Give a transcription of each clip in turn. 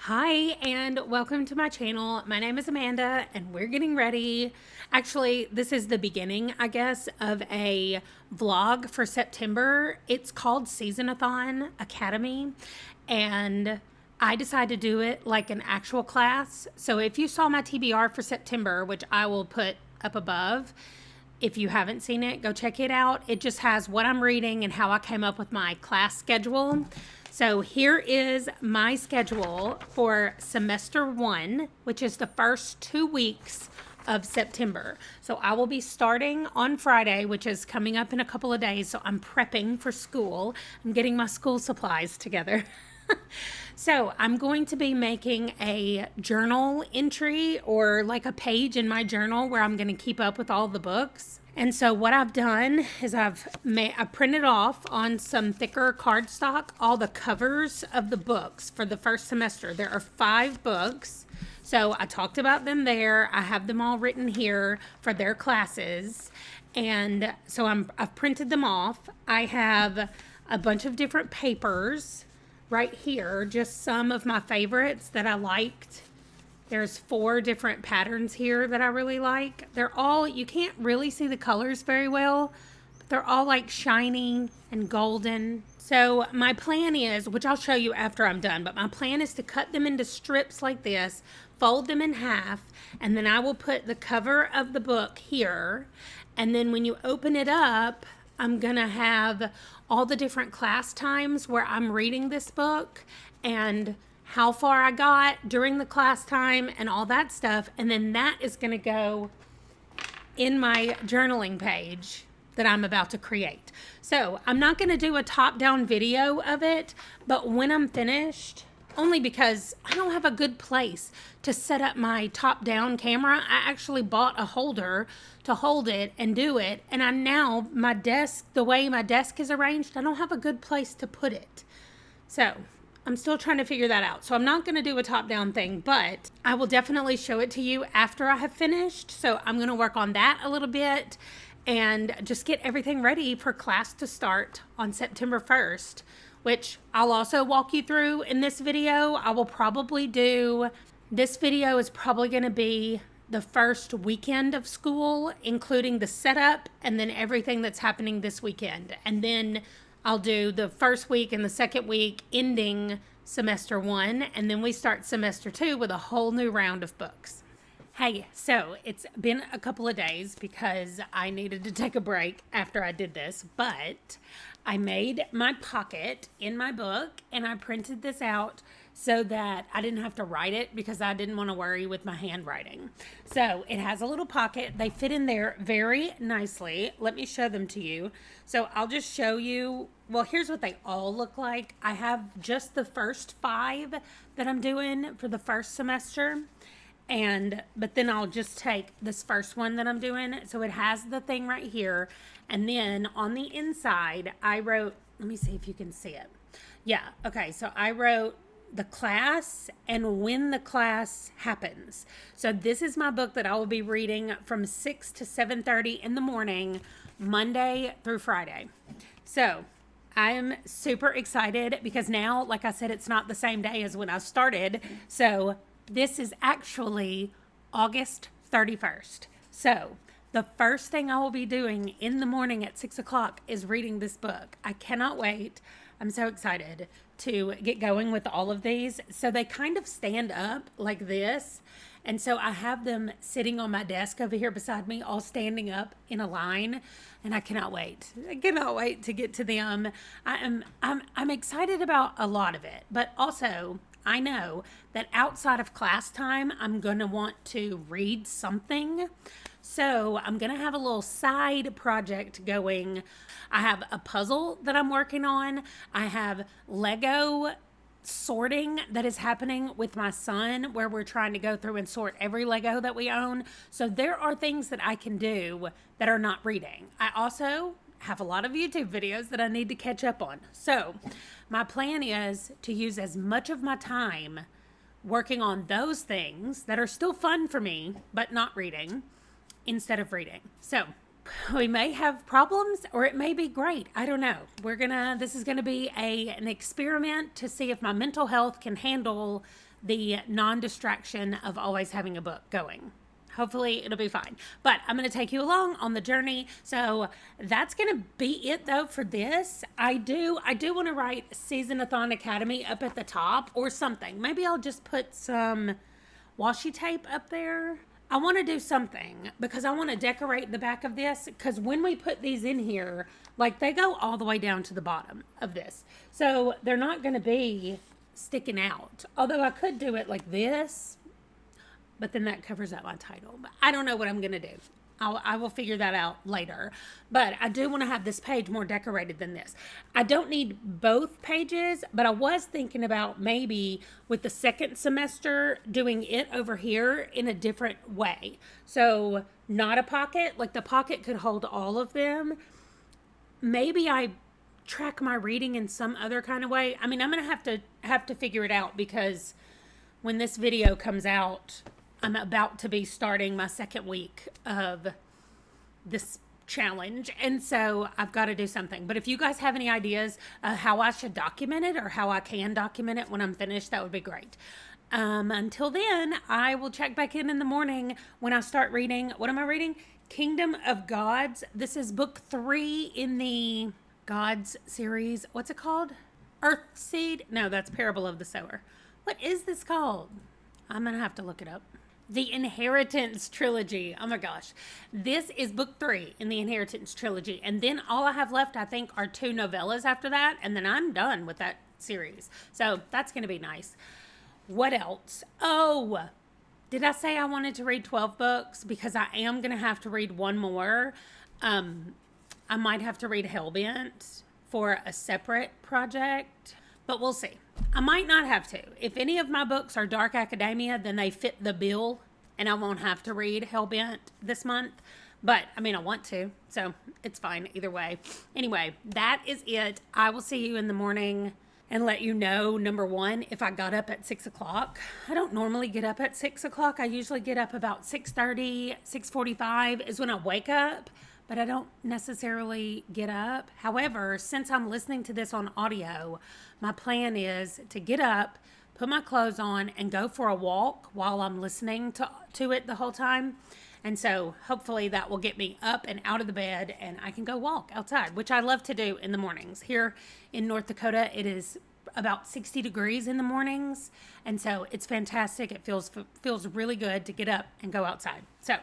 Hi, and welcome to my channel. My name is Amanda, and we're getting ready. Actually, this is the beginning, I guess, of a vlog for September. It's called Seasonathon Academy, and I decided to do it like an actual class. So if you saw my TBR for September, which I will put up above, if you haven't seen it, go check it out. It just has what I'm reading and how I came up with my class schedule. So here is my schedule for semester 1, which is the first 2 weeks of September. So I will be starting on Friday, which is coming up in a couple of days. So I'm prepping for school. I'm getting my school supplies together. So I'm going to be making a journal entry or like a page in my journal where I'm going to keep up with all the books. And so what I've done is I printed off on some thicker cardstock all the covers of the books for the first semester. There are 5 books. So I talked about them there. I have them all written here for their classes. And so I've printed them off. I have a bunch of different papers right here, just some of my favorites that I liked. There's 4 different patterns here that I really like. They're all, you can't really see the colors very well, but they're all like shiny and golden. So my plan is, which I'll show you after I'm done, but my plan is to cut them into strips like this, fold them in half, and then I will put the cover of the book here. And then when you open it up, I'm gonna have all the different class times where I'm reading this book and how far I got during the class time and all that stuff. And then that is gonna go in my journaling page that I'm about to create. So I'm not gonna do a top-down video of it, but when I'm finished, only because I don't have a good place to set up my top-down camera. I actually bought a holder to hold it and do it. And my desk, the way my desk is arranged, I don't have a good place to put it. So I'm still trying to figure that out. So I'm not gonna do a top-down thing, but I will definitely show it to you after I have finished. So I'm gonna work on that a little bit and just get everything ready for class to start on September 1st. Which I'll also walk you through in this video. This video is probably going to be the first weekend of school, including the setup and then everything that's happening this weekend. And then I'll do the first week and the second week ending semester 1. And then we start semester 2 with a whole new round of books. Hey, so it's been a couple of days because I needed to take a break after I did this, but I made my pocket in my book and I printed this out so that I didn't have to write it because I didn't want to worry with my handwriting. So it has a little pocket. They fit in there very nicely. Let me show them to you. So I'll just show you, well, here's what they all look like. I have just the first 5 that I'm doing for the first semester. But then I'll just take this first one that I'm doing. So it has the thing right here. And then on the inside, I wrote, let me see if you can see it. Yeah. Okay. So I wrote the class and when the class happens. So this is my book that I will be reading from 6 to 7:30 in the morning, Monday through Friday. So I'm super excited because now, like I said, it's not the same day as when I started. So this is actually August 31st. So the first thing I will be doing in the morning at 6 o'clock is reading this book. I cannot wait. I'm so excited to get going with all of these. So they kind of stand up like this. And so I have them sitting on my desk over here beside me, all standing up in a line. And I cannot wait. I cannot wait to get to them. I'm excited about a lot of it, but also I know that outside of class time, I'm going to want to read something. So I'm going to have a little side project going. I have a puzzle that I'm working on. I have Lego sorting that is happening with my son where we're trying to go through and sort every Lego that we own. So there are things that I can do that are not reading. I also have a lot of YouTube videos that I need to catch up on. So my plan is to use as much of my time working on those things that are still fun for me, but not reading, instead of reading. So we may have problems or it may be great. I don't know. This is gonna be an experiment to see if my mental health can handle the non-distraction of always having a book going. Hopefully it'll be fine. But I'm going to take you along on the journey. So that's going to be it though for this. I do want to write Seasonathon Academy up at the top or something. Maybe I'll just put some washi tape up there. I want to do something because I want to decorate the back of this, because when we put these in here, like they go all the way down to the bottom of this. So they're not going to be sticking out. Although I could do it like this, but then that covers up my title. But I don't know what I'm going to do. I will figure that out later. But I do want to have this page more decorated than this. I don't need both pages, but I was thinking about maybe with the second semester doing it over here in a different way. So not a pocket, like the pocket could hold all of them. Maybe I track my reading in some other kind of way. I mean, I'm going to have to figure it out, because when this video comes out, I'm about to be starting my second week of this challenge. And so I've got to do something. But if you guys have any ideas how I should document it, or how I can document it when I'm finished, that would be great. Until then, I will check back in the morning when I start reading. What am I reading? Kingdom of Gods. This is book 3 in the Gods series. What's it called? Earthseed? No, that's Parable of the Sower. What is this called? I'm going to have to look it up. The Inheritance Trilogy. Oh my gosh. This is book 3 in the Inheritance Trilogy. And then all I have left, I think, are 2 novellas after that. And then I'm done with that series. So that's going to be nice. What else? Oh, did I say I wanted to read 12 books? Because I am going to have to read one more. I might have to read Hellbent for a separate project, but we'll see. I might not have to. If any of my books are dark academia, then they fit the bill and I won't have to read Hellbent this month. But I mean, I want to, so it's fine either way. Anyway, that is it. I will see you in the morning and let you know, number one, if I got up at 6 o'clock. I don't normally get up at 6 o'clock. I usually get up about 6:30, 6:45 is when I wake up, but I don't necessarily get up. However, since I'm listening to this on audio, my plan is to get up, put my clothes on, and go for a walk while I'm listening to it the whole time. And so hopefully that will get me up and out of the bed and I can go walk outside, which I love to do in the mornings. Here in North Dakota, it is about 60 degrees in the mornings. And so it's fantastic. It feels really good to get up and go outside. So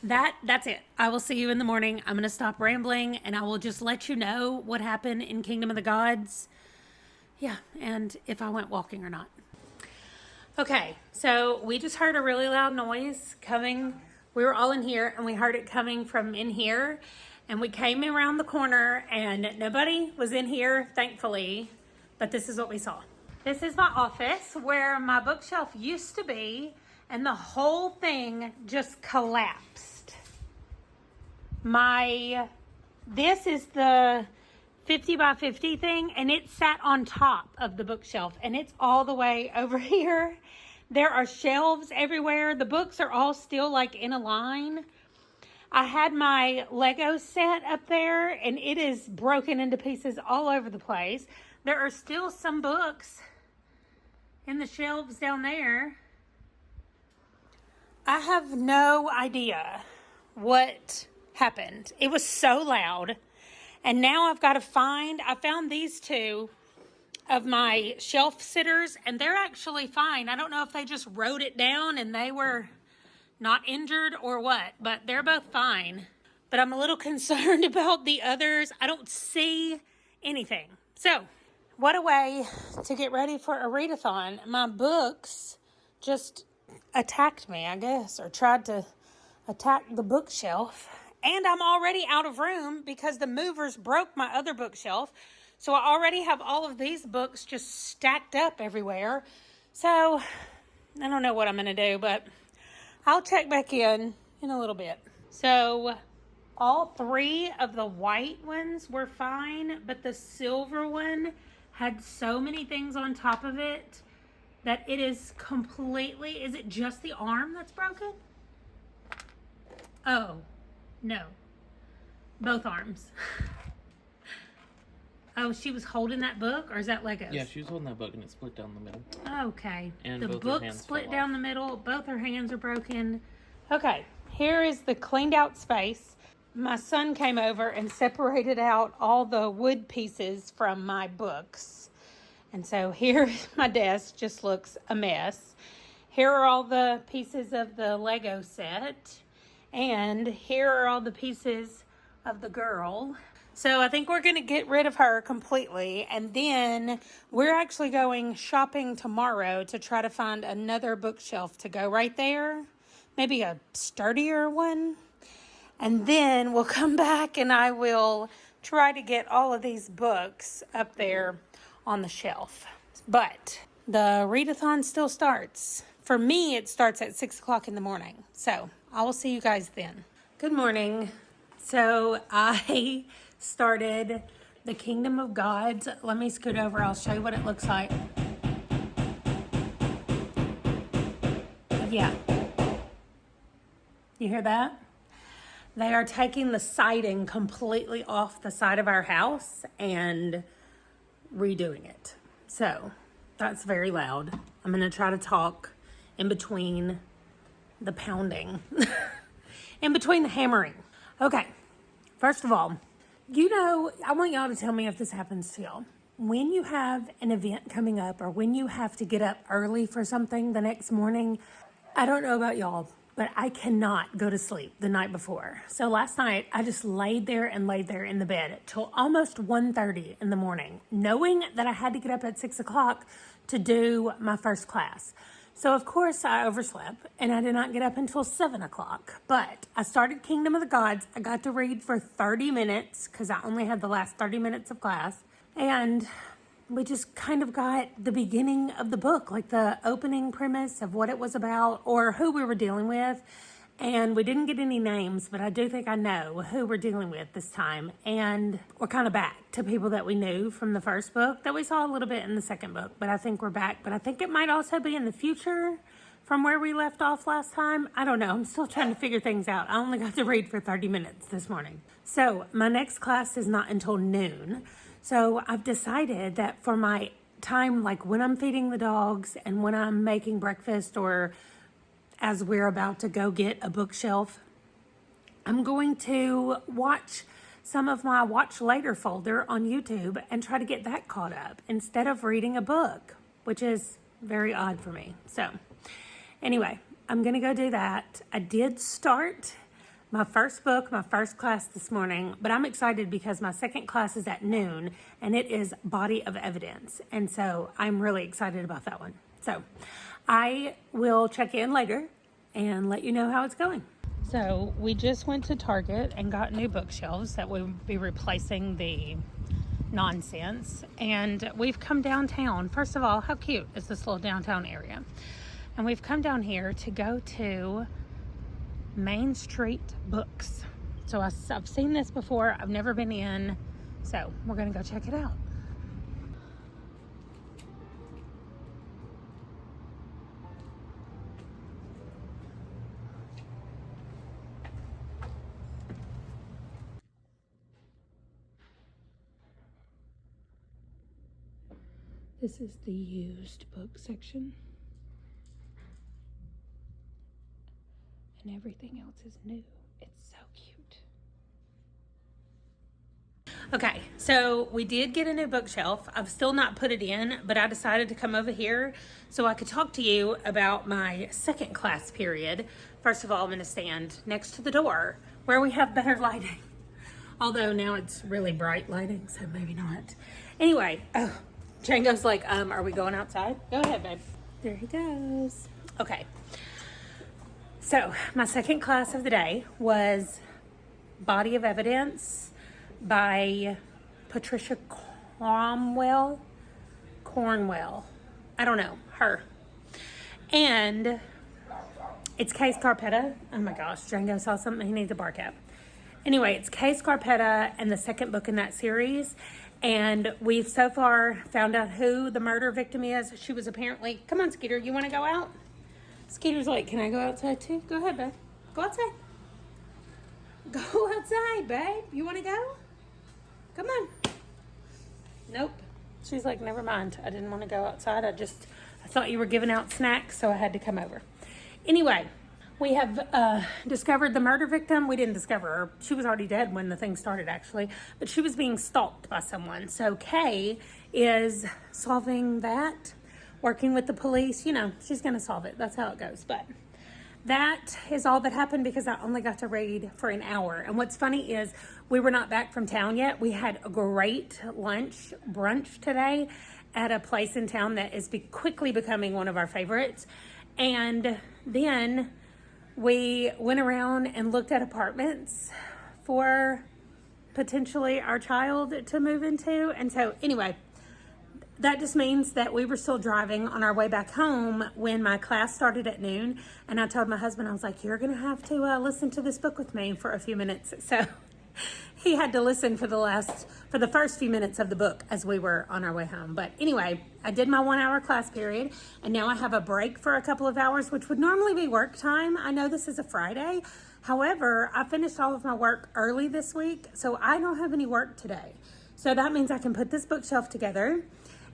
that's it. I will see you in the morning. I'm going to stop rambling and I will just let you know what happened in Kingdom of the Gods. Yeah, and if I went walking or not. Okay, so we just heard a really loud noise coming. We were all in here and we heard it coming from in here, and we came around the corner and nobody was in here, thankfully, but this is what we saw. This is my office where my bookshelf used to be, and the whole thing just collapsed. This is the 50 by 50 thing, and it sat on top of the bookshelf, and it's all the way over here. There are shelves everywhere. The books are all still like in a line. I had my Lego set up there and it is broken into pieces all over the place. There are still some books in the shelves down there. I have no idea what happened. It was so loud. And now I found these 2 of my shelf sitters, and they're actually fine. I don't know if they just wrote it down and they were not injured or what, but they're both fine. But I'm a little concerned about the others. I don't see anything. So, what a way to get ready for a readathon. My books just attacked me, I guess, or tried to attack the bookshelf. And I'm already out of room because the movers broke my other bookshelf. So I already have all of these books just stacked up everywhere. So I don't know what I'm going to do, but I'll check back in a little bit. So all 3 of the white ones were fine, but the silver one had so many things on top of it that it is completely, is it just the arm that's broken? Oh, no. Both arms. Oh, she was holding that book, or is that Legos? Yeah, she was holding that book and it split down the middle. Okay. And the both her book hands split fell down off. the middle. Both her hands are broken. Okay, here is the cleaned out space. My son came over and separated out all the wood pieces from my books. And so here, my desk just looks a mess. Here are all the pieces of the Lego set. And here are all the pieces of the girl. So I think we're going to get rid of her completely. And then we're actually going shopping tomorrow to try to find another bookshelf to go right there. Maybe a sturdier one. And then we'll come back and I will try to get all of these books up there on the shelf. But the readathon still starts. For me, it starts at 6 o'clock in the morning. So I will see you guys then. Good morning. So I started the Kingdom of Gods. Let me scoot over. I'll show you what it looks like. Yeah. You hear that? They are taking the siding completely off the side of our house and redoing it. So that's very loud. I'm going to try to talk in between the pounding, in between the hammering. Okay, first of all, I want y'all to tell me if this happens to y'all. When you have an event coming up or when you have to get up early for something the next morning, I don't know about y'all, but I cannot go to sleep the night before. So last night, I just laid there in the bed till almost 1:30 in the morning, knowing that I had to get up at 6 o'clock to do my first class. So of course I overslept and I did not get up until 7 o'clock. But I started Kingdom of the Gods. I got to read for 30 minutes because I only had the last 30 minutes of class. And we just kind of got the beginning of the book, like the opening premise of what it was about or who we were dealing with. And we didn't get any names, but I do think I know who we're dealing with this time. And we're kind of back to people that we knew from the first book that we saw a little bit in the second book. But I think we're back. But I think it might also be in the future from where we left off last time. I don't know. I'm still trying to figure things out. I only got to read for 30 minutes this morning. So my next class is not until noon. So I've decided that for my time, like when I'm feeding the dogs and when I'm making breakfast or as we're about to go get a bookshelf, I'm going to watch some of my Watch Later folder on YouTube and try to get that caught up instead of reading a book, which is very odd for me. So anyway, I'm going to go do that. I did start my first book, my first class this morning, but I'm excited because my second class is at noon and it is Body of Evidence. And so I'm really excited about that one. So I will check in later and let you know how it's going. So we just went to Target and got new bookshelves that will be replacing the nonsense. And we've come downtown. First of all, how cute is this little downtown area? And we've come down here to go to Main Street Books. So I've seen this before. I've never been in. So we're going to go check it out. This is the used book section. And everything else is new. It's so cute. Okay, so we did get a new bookshelf. I've still not put it in, but I decided to come over here so I could talk to you about my second class period. First of all, I'm going to stand next to the door where we have better lighting. Although now it's really bright lighting, so maybe not. Anyway, Django's like, are we going outside? Go ahead, babe. There he goes. Okay. So my second class of the day was Body of Evidence by Patricia Cornwell. I don't know, her. And it's Kay Scarpetta. Oh my gosh, Django saw something he needs to bark at. Anyway, it's Kay Scarpetta and the second book in that series. And we've so far found out who the murder victim is. She was apparently, come on, Skeeter, you want to go out? Skeeter's like, can I go outside too? Go ahead, babe. Go outside. Go outside, babe. You want to go? Come on. Nope. She's like, never mind. I didn't want to go outside. I thought you were giving out snacks, so I had to come over. Anyway, we have discovered the murder victim. We didn't discover her. She was already dead when the thing started, actually. But she was being stalked by someone. So Kay is solving that, working with the police. You know, she's going to solve it. That's how it goes. But that is all that happened because I only got to read for an hour. And what's funny is we were not back from town yet. We had a great brunch today at a place in town that is quickly becoming one of our favorites. And then we went around and looked at apartments for potentially our child to move into. And so anyway, that just means that we were still driving on our way back home when my class started at noon. And I told my husband, I was like, you're going to have to listen to this book with me for a few minutes. So he had to listen for the first few minutes of the book as we were on our way home. But anyway, I did my 1 hour class period, and now I have a break for a couple of hours, which would normally be work time. I know this is a Friday. However, I finished all of my work early this week, so I don't have any work today. So that means I can put this bookshelf together,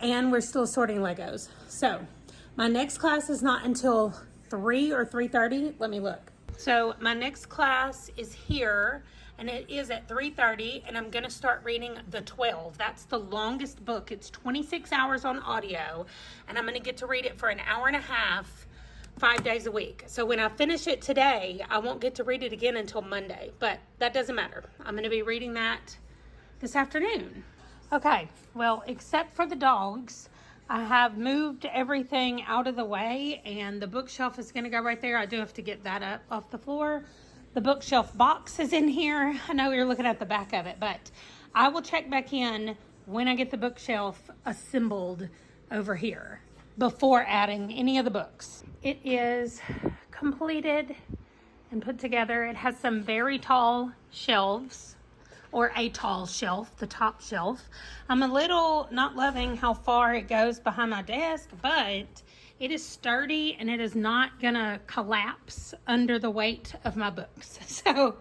and we're still sorting Legos. So my next class is not until 3 or 3:30. Let me look. So my next class is here, and it is at 3:30, and I'm going to start reading The 12. That's the longest book. It's 26 hours on audio, and I'm going to get to read it for an hour and a half, 5 days a week. So when I finish it today, I won't get to read it again until Monday, but that doesn't matter. I'm going to be reading that this afternoon. Okay, well, except for the dogs, I have moved everything out of the way, and the bookshelf is going to go right there. I do have to get that up off the floor. The bookshelf box is in here. I know you're looking at the back of it, but I will check back in when I get the bookshelf assembled over here before adding any of the books. It is completed and put together. It has some very tall shelves, or a tall shelf, the top shelf. I'm a little not loving how far it goes behind my desk, but it is sturdy and it is not gonna collapse under the weight of my books. So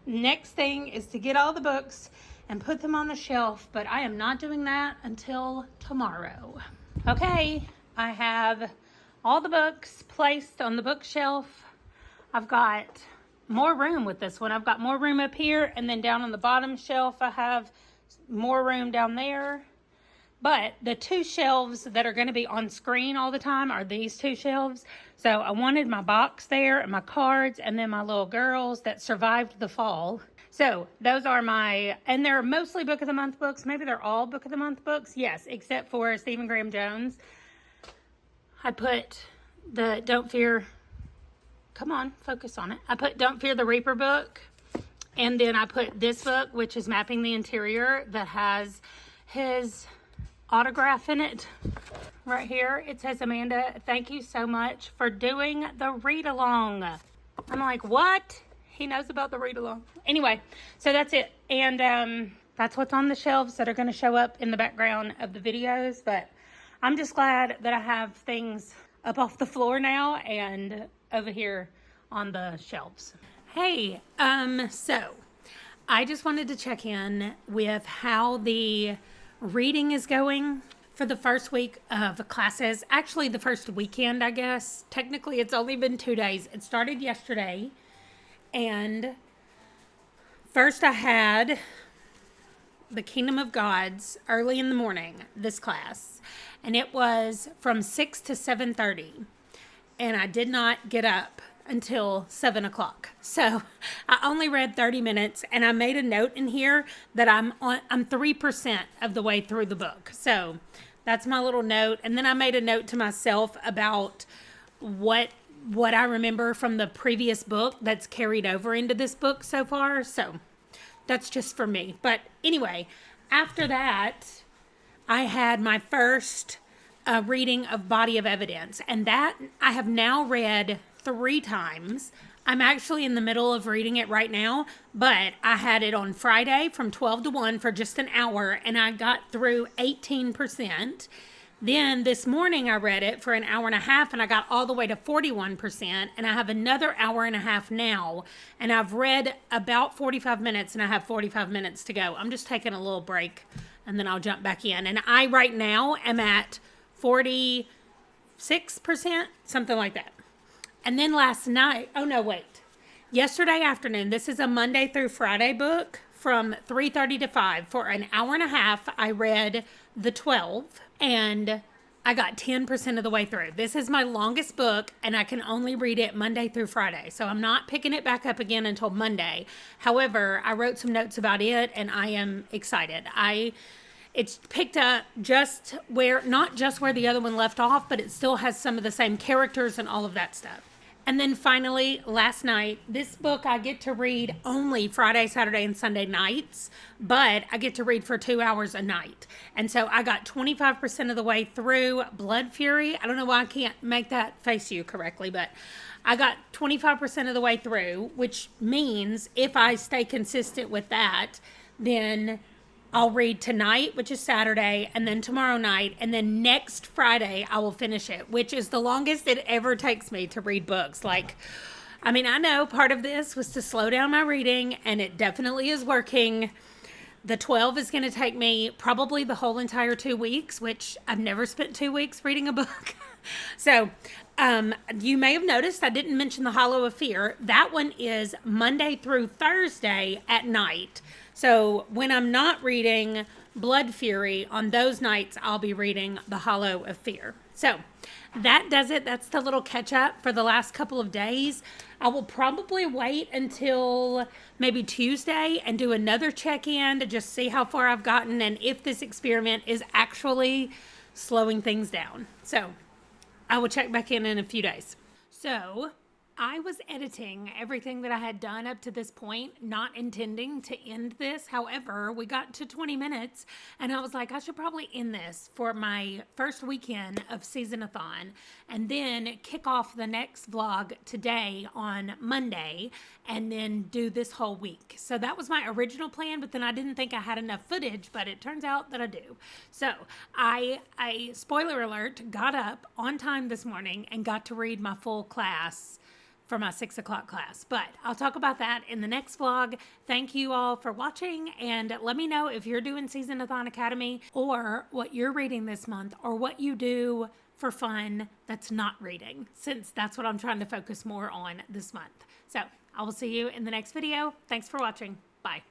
next thing is to get all the books and put them on the shelf, but I am not doing that until tomorrow. Okay, I have all the books placed on the bookshelf. I've got more room with this one. I've got more room up here, and then down on the bottom shelf I have more room down there. But the two shelves that are going to be on screen all the time are these two shelves. So I wanted my box there and my cards and then my little girls that survived the fall. So those are and they're mostly Book of the Month books. Maybe they're all Book of the Month books. Yes, except for Stephen Graham Jones. I put the Don't Fear, come on, focus on it. I put Don't Fear the Reaper book. And then I put this book, which is Mapping the Interior, that has his autograph in it right here. It says, Amanda, thank you so much for doing the read along. I'm like, what? He knows about the read along. Anyway, so that's it. And that's what's on the shelves that are going to show up in the background of the videos. But I'm just glad that I have things up off the floor now and over here on the shelves. Hey, so I just wanted to check in with how the reading is going for the first week of classes. Actually, the first weekend, I guess. Technically, it's only been 2 days. It started yesterday. And first I had the Kingdom of Gods early in the morning, this class. And it was from 6 to 7:30. And I did not get up until 7 o'clock. So I only read 30 minutes, and I made a note in here that I'm 3% of the way through the book. So that's my little note. And then I made a note to myself about what I remember from the previous book that's carried over into this book so far. So that's just for me. But anyway, after that, I had my first reading of Body of Evidence, and that I have now read 3 times. I'm actually in the middle of reading it right now, but I had it on Friday from 12 to 1 for just an hour, and I got through 18%. Then this morning I read it for an hour and a half and I got all the way to 41%. And I have another hour and a half now. And I've read about 45 minutes and I have 45 minutes to go. I'm just taking a little break and then I'll jump back in. And I right now am at 46%, something like that. And then last night, yesterday afternoon, this is a Monday through Friday book from 3:30 to 5. For an hour and a half, I read the 12 and I got 10% of the way through. This is my longest book and I can only read it Monday through Friday. So I'm not picking it back up again until Monday. However, I wrote some notes about it and I am excited. It's picked up not just where the other one left off, but it still has some of the same characters and all of that stuff. And then finally, last night, this book I get to read only Friday, Saturday, and Sunday nights, but I get to read for 2 hours a night. And so I got 25% of the way through Blood Fury. I don't know why I can't make that face you correctly, but I got 25% of the way through, which means if I stay consistent with that, then I'll read tonight, which is Saturday, and then tomorrow night, and then next Friday I will finish it, which is the longest it ever takes me to read books. I know part of this was to slow down my reading, and it definitely is working. The 12 is going to take me probably the whole entire 2 weeks, which I've never spent 2 weeks reading a book. So, you may have noticed I didn't mention The Hollow of Fear. That one is Monday through Thursday at night. So when I'm not reading Blood Fury, on those nights, I'll be reading The Hollow of Fear. So that does it. That's the little catch up for the last couple of days. I will probably wait until maybe Tuesday and do another check-in to just see how far I've gotten and if this experiment is actually slowing things down. So I will check back in a few days. So I was editing everything that I had done up to this point, not intending to end this. However, we got to 20 minutes and I was like, I should probably end this for my first weekend of Seasonathon and then kick off the next vlog today on Monday and then do this whole week. So that was my original plan, but then I didn't think I had enough footage, but it turns out that I do. So I spoiler alert, got up on time this morning and got to read my full class for my 6 o'clock class. But I'll talk about that in the next vlog. Thank you all for watching and let me know if you're doing Seasonathon Academy or what you're reading this month or what you do for fun that's not reading, since that's what I'm trying to focus more on this month. So I will see you in the next video. Thanks for watching. Bye.